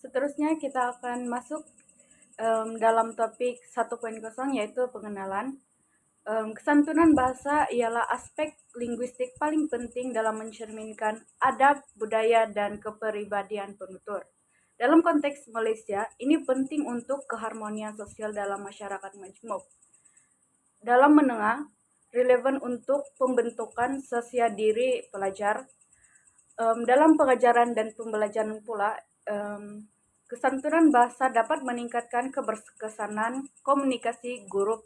Seterusnya kita akan masuk dalam topik 1.0 yaitu pengenalan. Kesantunan bahasa ialah aspek linguistik paling penting dalam mencerminkan adab, budaya, dan kepribadian penutur. Dalam konteks Malaysia, ini penting untuk keharmonian sosial dalam masyarakat majmuk. Dalam menengah, relevan untuk pembentukan sosial diri pelajar. Dalam pengajaran dan pembelajaran pula, kesantunan bahasa dapat meningkatkan keberkesanan komunikasi guru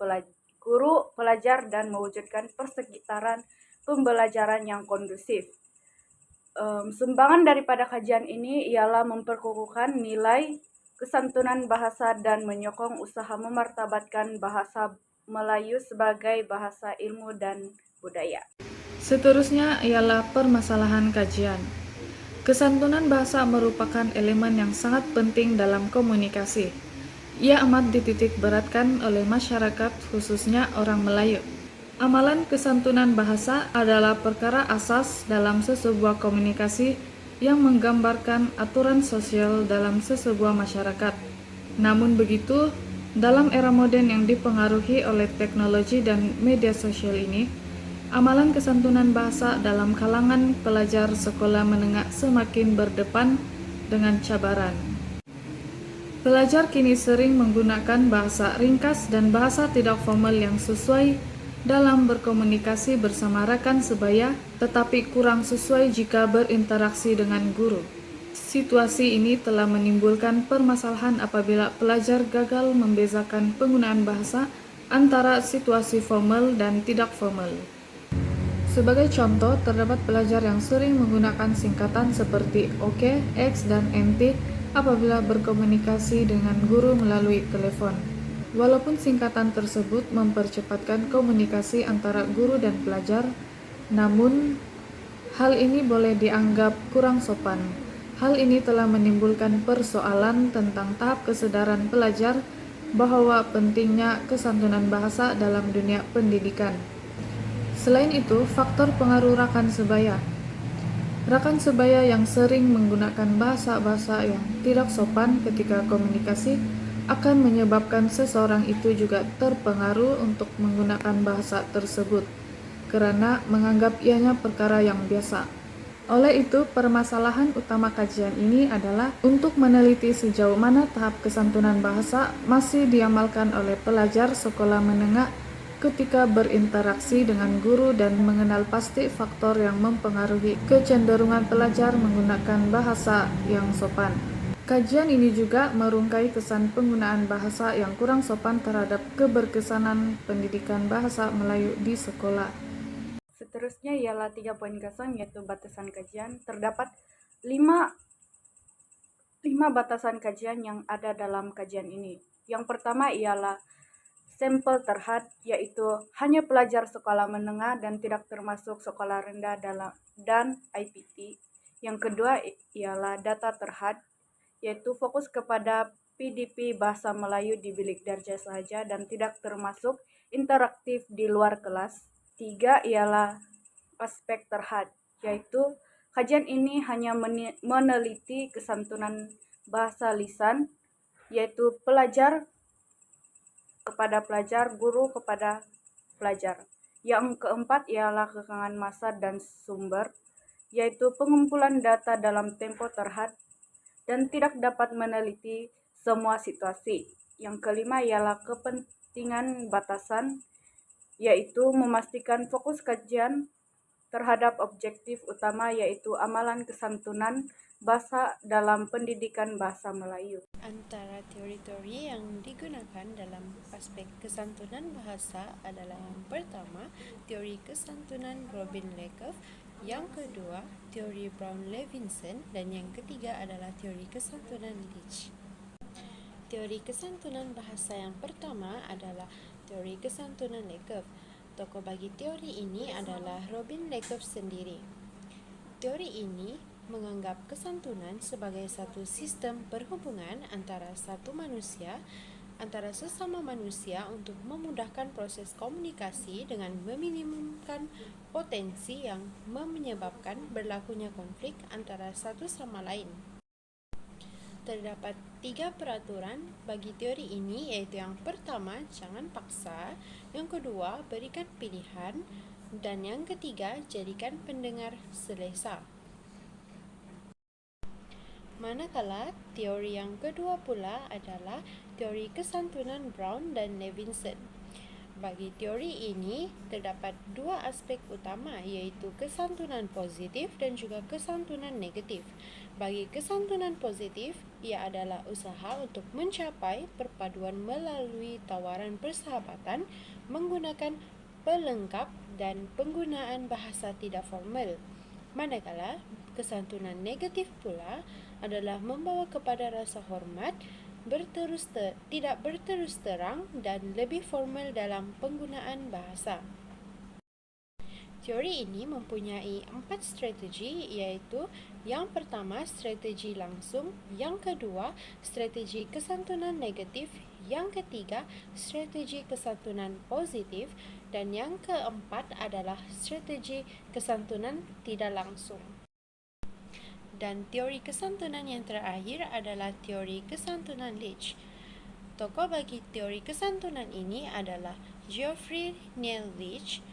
pelajar dan mewujudkan persekitaran pembelajaran yang kondusif. Sumbangan daripada kajian ini ialah memperkukuhkan nilai kesantunan bahasa dan menyokong usaha memartabatkan bahasa Melayu sebagai bahasa ilmu dan budaya. Seterusnya ialah permasalahan kajian. Kesantunan bahasa merupakan elemen yang sangat penting dalam komunikasi. Ia amat dititik beratkan oleh masyarakat, khususnya orang Melayu. Amalan kesantunan bahasa adalah perkara asas dalam sesebuah komunikasi yang menggambarkan aturan sosial dalam sesebuah masyarakat. Namun begitu, dalam era modern yang dipengaruhi oleh teknologi dan media sosial ini, amalan kesantunan bahasa dalam kalangan pelajar sekolah menengah semakin berdepan dengan cabaran. Pelajar kini sering menggunakan bahasa ringkas dan bahasa tidak formal yang sesuai dalam berkomunikasi bersama rekan sebaya, tetapi kurang sesuai jika berinteraksi dengan guru. Situasi ini telah menimbulkan permasalahan apabila pelajar gagal membezakan penggunaan bahasa antara situasi formal dan tidak formal. Sebagai contoh, terdapat pelajar yang sering menggunakan singkatan seperti OK, X, dan NT apabila berkomunikasi dengan guru melalui telepon. Walaupun singkatan tersebut mempercepatkan komunikasi antara guru dan pelajar, namun hal ini boleh dianggap kurang sopan. Hal ini telah menimbulkan persoalan tentang tahap kesadaran pelajar bahwa pentingnya kesantunan bahasa dalam dunia pendidikan. Selain itu, faktor pengaruh rakan sebaya. Rakan sebaya yang sering menggunakan bahasa-bahasa yang tidak sopan ketika komunikasi akan menyebabkan seseorang itu juga terpengaruh untuk menggunakan bahasa tersebut karena menganggap ianya perkara yang biasa. Oleh itu, permasalahan utama kajian ini adalah untuk meneliti sejauh mana tahap kesantunan bahasa masih diamalkan oleh pelajar sekolah menengah ketika berinteraksi dengan guru dan mengenal pasti faktor yang mempengaruhi kecenderungan pelajar menggunakan bahasa yang sopan. Kajian ini juga merungkai kesan penggunaan bahasa yang kurang sopan terhadap keberkesanan pendidikan bahasa Melayu di sekolah. Seterusnya ialah 3.0 yaitu batasan kajian. Terdapat 5 batasan kajian yang ada dalam kajian ini. Yang pertama ialah sampel terhad, yaitu hanya pelajar sekolah menengah dan tidak termasuk sekolah rendah dan IPT. Yang kedua ialah data terhad, yaitu fokus kepada PDP Bahasa Melayu di bilik darjah saja dan tidak termasuk interaktif di luar kelas. 3 ialah aspek terhad, yaitu kajian ini hanya meneliti kesantunan bahasa lisan, yaitu pelajar kepada pelajar, guru kepada pelajar. Yang keempat ialah kekangan masa dan sumber, yaitu pengumpulan data dalam tempo terhad dan tidak dapat meneliti semua situasi. Yang kelima ialah kepentingan batasan, yaitu memastikan fokus kajian terhadap objektif utama yaitu amalan kesantunan bahasa dalam pendidikan bahasa Melayu. Antara teori-teori yang digunakan dalam aspek kesantunan bahasa adalah yang pertama, teori kesantunan Robin Lecoq, yang kedua, teori Brown-Levinson, dan yang ketiga adalah teori kesantunan Leach. Teori kesantunan bahasa yang pertama adalah teori kesantunan Lecoq. Tokoh bagi teori ini adalah Robin Lecoq sendiri. Teori ini menganggap kesantunan sebagai satu sistem perhubungan antara sesama manusia untuk memudahkan proses komunikasi dengan meminimumkan potensi yang menyebabkan berlakunya konflik antara satu sama lain. terdapat 3 peraturan bagi teori ini, iaitu yang pertama, jangan paksa, yang kedua, berikan pilihan, dan yang ketiga, jadikan pendengar selesa. Manakala teori yang kedua pula adalah teori kesantunan Brown dan Levinson. Bagi teori ini, terdapat 2 aspek utama, iaitu kesantunan positif dan juga kesantunan negatif. Bagi kesantunan positif, ia adalah usaha untuk mencapai perpaduan melalui tawaran persahabatan menggunakan pelengkap dan penggunaan bahasa tidak formal. Manakala kesantunan negatif pula adalah membawa kepada rasa hormat, tidak berterus terang dan lebih formal dalam penggunaan bahasa. Teori ini mempunyai 4 strategi, iaitu yang pertama, strategi langsung, yang kedua, strategi kesantunan negatif, yang ketiga, strategi kesantunan positif, dan yang keempat adalah strategi kesantunan tidak langsung. Dan teori kesantunan yang terakhir adalah teori kesantunan Leach. Tokoh bagi teori kesantunan ini adalah Geoffrey Neil Leach.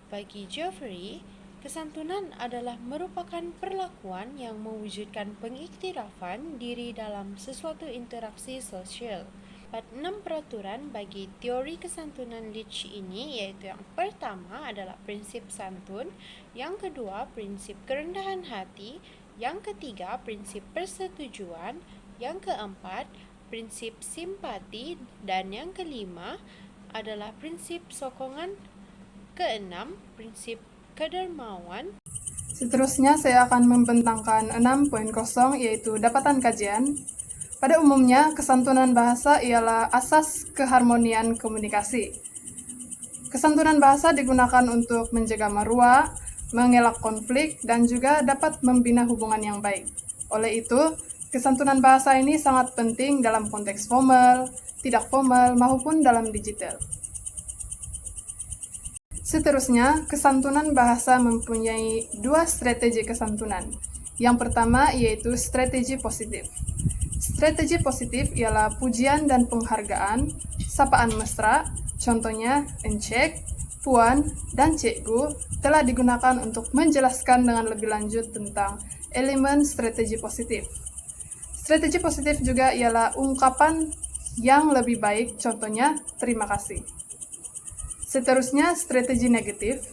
Bagi Geoffrey, kesantunan adalah merupakan perlakuan yang mewujudkan pengiktirafan diri dalam sesuatu interaksi sosial. 6 peraturan bagi teori kesantunan Leach ini, yaitu yang pertama adalah prinsip santun, yang kedua prinsip kerendahan hati, yang ketiga prinsip persetujuan, yang keempat prinsip simpati, dan yang kelima adalah prinsip sokongan, keenam prinsip kedermawan. Seterusnya saya akan membentangkan 6.0, yaitu dapatan kajian. Pada umumnya, kesantunan bahasa ialah asas keharmonian komunikasi. Kesantunan bahasa digunakan untuk menjaga maruah, mengelak konflik, dan juga dapat membina hubungan yang baik. Oleh itu, kesantunan bahasa ini sangat penting dalam konteks formal, tidak formal, maupun dalam digital. Seterusnya, kesantunan bahasa mempunyai 2 strategi kesantunan. Yang pertama yaitu strategi positif. Strategi positif ialah pujian dan penghargaan, sapaan mesra, contohnya encek, puan, dan cikgu telah digunakan untuk menjelaskan dengan lebih lanjut tentang elemen strategi positif. Strategi positif juga ialah ungkapan yang lebih baik, contohnya terima kasih. Seterusnya, strategi negatif.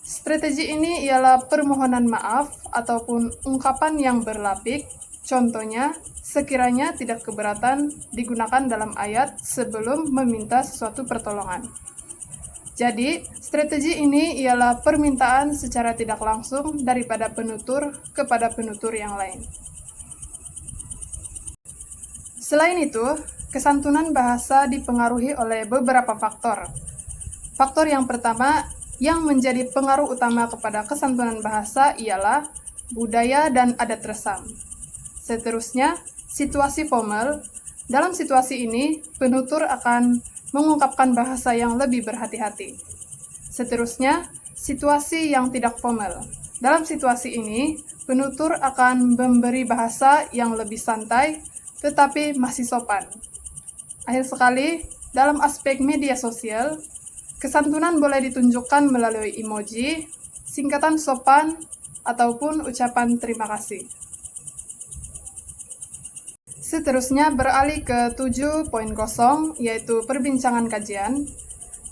Strategi ini ialah permohonan maaf ataupun ungkapan yang berlapik, contohnya sekiranya tidak keberatan digunakan dalam ayat sebelum meminta sesuatu pertolongan. Jadi, strategi ini ialah permintaan secara tidak langsung daripada penutur kepada penutur yang lain. Selain itu, kesantunan bahasa dipengaruhi oleh beberapa faktor. Faktor yang pertama yang menjadi pengaruh utama kepada kesantunan bahasa ialah budaya dan adat resam. Seterusnya, situasi formal. Dalam situasi ini, penutur akan mengungkapkan bahasa yang lebih berhati-hati. Seterusnya, situasi yang tidak formal. Dalam situasi ini, penutur akan memberi bahasa yang lebih santai, tetapi masih sopan. Akhir sekali, dalam aspek media sosial, kesantunan boleh ditunjukkan melalui emoji, singkatan sopan, ataupun ucapan terima kasih. Seterusnya beralih ke 7.0, yaitu perbincangan kajian.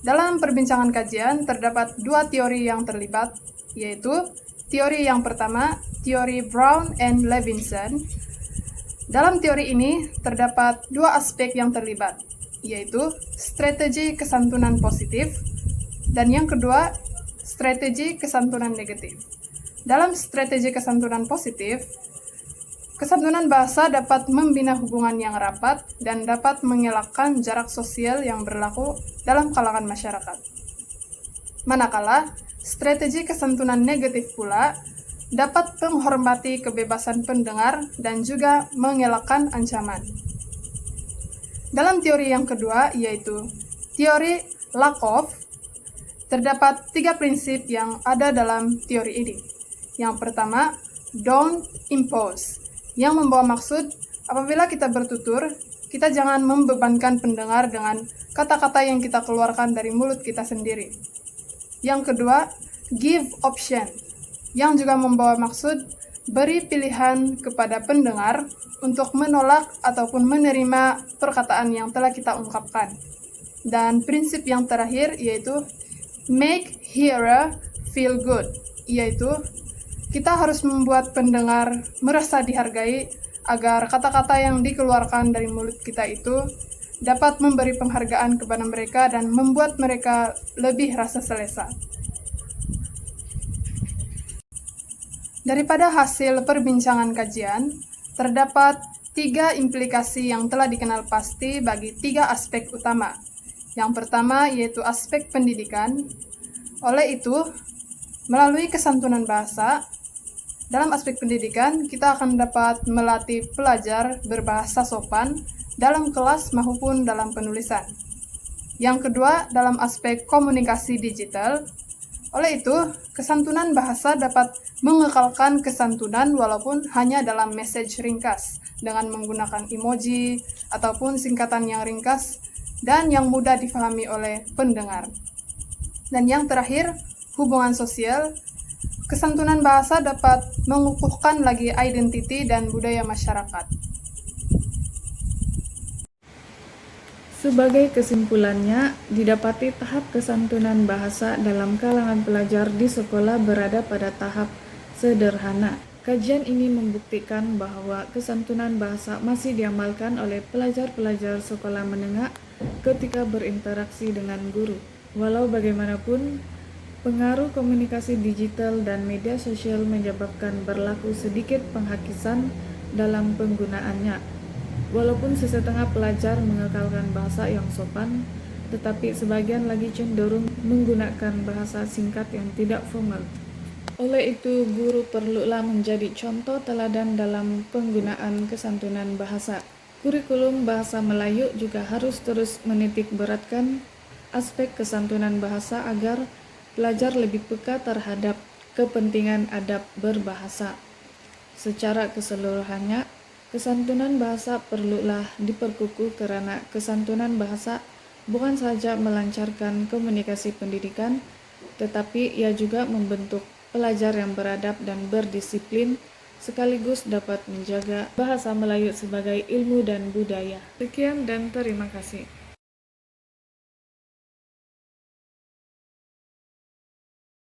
Dalam perbincangan kajian terdapat 2 teori yang terlibat, yaitu teori yang pertama, teori Brown and Levinson. Dalam teori ini terdapat 2 aspek yang terlibat, yaitu strategi kesantunan positif, dan yang kedua, strategi kesantunan negatif. Dalam strategi kesantunan positif, kesantunan bahasa dapat membina hubungan yang rapat dan dapat mengelakkan jarak sosial yang berlaku dalam kalangan masyarakat. Manakala, strategi kesantunan negatif pula dapat menghormati kebebasan pendengar dan juga mengelakkan ancaman. Dalam teori yang kedua, yaitu teori Lakoff, terdapat 3 prinsip yang ada dalam teori ini. Yang pertama, don't impose, yang membawa maksud Apabila kita bertutur, kita jangan membebankan pendengar dengan kata-kata yang kita keluarkan dari mulut kita sendiri. Yang kedua, give option, yang juga membawa maksud beri pilihan kepada pendengar untuk menolak ataupun menerima perkataan yang telah kita ungkapkan. Dan prinsip yang terakhir yaitu make hearer feel good, yaitu kita harus membuat pendengar merasa dihargai agar kata-kata yang dikeluarkan dari mulut kita itu dapat memberi penghargaan kepada mereka dan membuat mereka lebih rasa selesa. Daripada hasil perbincangan kajian, terdapat 3 implikasi yang telah dikenal pasti bagi 3 aspek utama. Yang pertama yaitu aspek pendidikan. Oleh itu, melalui kesantunan bahasa, dalam aspek pendidikan, kita akan dapat melatih pelajar berbahasa sopan dalam kelas maupun dalam penulisan. Yang kedua, dalam aspek komunikasi digital. Oleh itu, kesantunan bahasa dapat mengekalkan kesantunan walaupun hanya dalam message ringkas dengan menggunakan emoji ataupun singkatan yang ringkas dan yang mudah difahami oleh pendengar. Dan yang terakhir, hubungan sosial. Kesantunan bahasa dapat mengukuhkan lagi identiti dan budaya masyarakat. Sebagai kesimpulannya, didapati tahap kesantunan bahasa dalam kalangan pelajar di sekolah berada pada tahap sederhana. Kajian ini membuktikan bahwa kesantunan bahasa masih diamalkan oleh pelajar-pelajar sekolah menengah ketika berinteraksi dengan guru. Walau bagaimanapun, pengaruh komunikasi digital dan media sosial menyebabkan berlaku sedikit penghakisan dalam penggunaannya. Walaupun sesetengah pelajar mengekalkan bahasa yang sopan, tetapi sebagian lagi cenderung menggunakan bahasa singkat yang tidak formal. Oleh itu, guru perlulah menjadi contoh teladan dalam penggunaan kesantunan bahasa. Kurikulum Bahasa Melayu juga harus terus menitik beratkan aspek kesantunan bahasa agar pelajar lebih peka terhadap kepentingan adab berbahasa. Secara keseluruhannya, kesantunan bahasa perlulah diperkukuh karena kesantunan bahasa bukan saja melancarkan komunikasi pendidikan, tetapi ia juga membentuk pelajar yang beradab dan berdisiplin, sekaligus dapat menjaga bahasa Melayu sebagai ilmu dan budaya. Sekian dan terima kasih.